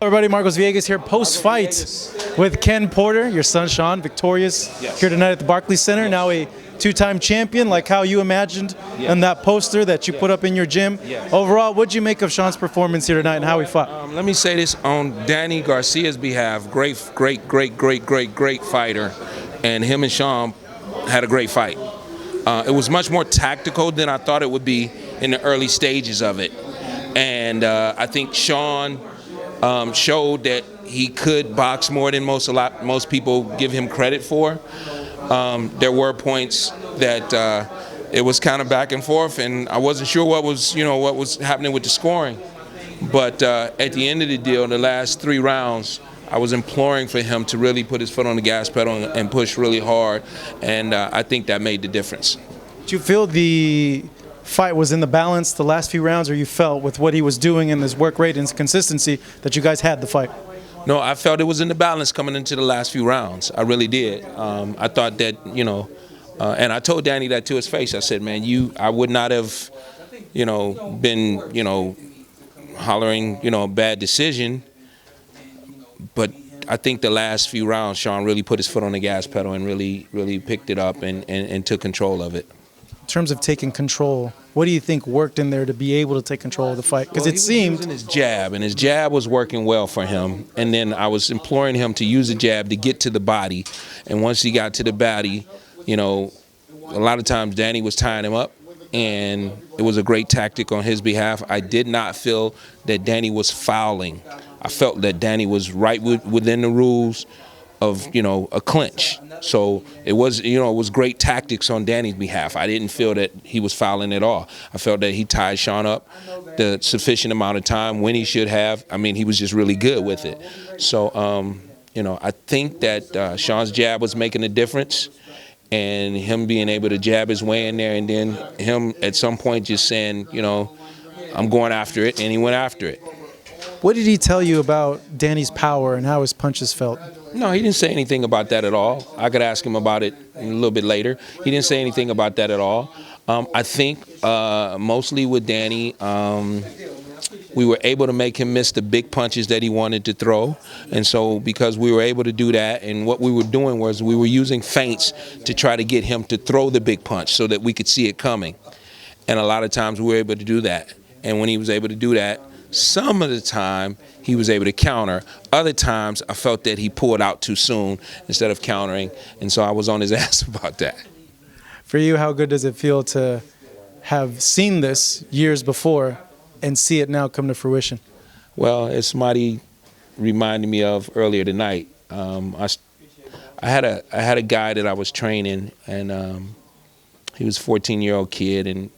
Everybody, Marcos Villegas here, post-fight with Ken Porter, your son Shawn, victorious here tonight at the Barclays Center, now a two-time champion, like how you imagined in that poster that you put up in your gym. Overall, what'd you make of Shawn's performance here tonight and how he fought? Let me say this on Danny Garcia's behalf, great fighter, and him and Shawn had a great fight. It was much more tactical than I thought it would be in the early stages of it, and I think Shawn showed that he could box more than most people give him credit for. There were points that it was kind of back and forth, and I wasn't sure what was happening with the scoring. But at the end of the deal, the last 3 rounds, I was imploring for him to really put his foot on the gas pedal and push really hard, and I think that made the difference. Did you feel the fight was in the balance the last few rounds, or you felt with what he was doing and his work rate and his consistency that you guys had the fight? No, I felt it was in the balance coming into the last few rounds. I really did. I thought that, and I told Danny that to his face. I said, man, I would not have, been, hollering, a bad decision. But I think the last few rounds, Shawn really put his foot on the gas pedal and really picked it up and took control of it. In terms of taking control, what do you think worked in there to be able to take control of the fight? Because it seemed using his jab, and his jab was working well for him. And then I was imploring him to use the jab to get to the body. And once he got to the body, a lot of times Danny was tying him up, and it was a great tactic on his behalf. I did not feel that Danny was fouling. I felt that Danny was right within the rules of a clinch. So it was great tactics on Danny's behalf. I didn't feel that he was fouling at all. I felt that he tied Shawn up the sufficient amount of time when he should have. I mean, he was just really good with it. So I think that Shawn's jab was making a difference, and him being able to jab his way in there, and then him at some point just saying, I'm going after it, and he went after it. What did he tell you about Danny's power and how his punches felt? No, he didn't say anything about that at all. I could ask him about it a little bit later. He didn't say anything about that at all. I think mostly with Danny, we were able to make him miss the big punches that he wanted to throw. And so because we were able to do that, and what we were doing was we were using feints to try to get him to throw the big punch so that we could see it coming. And a lot of times we were able to do that. And when he was able to do that, some of the time he was able to counter. Other times I felt that he pulled out too soon instead of countering, and so I was on his ass about that. For you, how good does it feel to have seen this years before and see it now come to fruition? Well, as somebody reminded me of earlier tonight, I had a guy that I was training, and he was a 14-year-old kid, and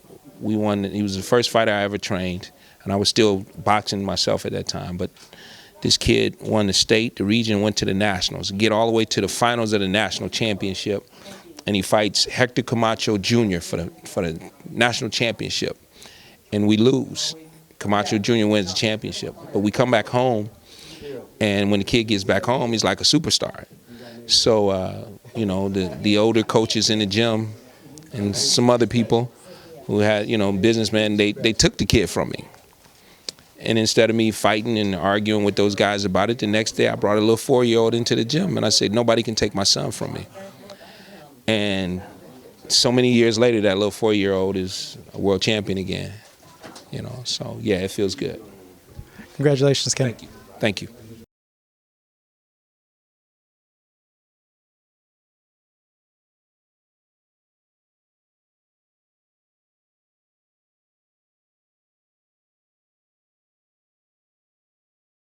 we won. He was the first fighter I ever trained. And I was still boxing myself at that time. But this kid won the state, the region, went to the nationals, get all the way to the finals of the national championship. And he fights Hector Camacho Jr. for the national championship. And we lose. Camacho Jr. wins the championship. But we come back home, and when the kid gets back home, he's like a superstar. So, the older coaches in the gym and some other people who had, businessmen, they took the kid from me. And instead of me fighting and arguing with those guys about it, the next day I brought a little 4-year-old into the gym, and I said, nobody can take my son from me. And so many years later, that little 4-year-old is a world champion again. So yeah, it feels good. Congratulations, Ken. Thank you.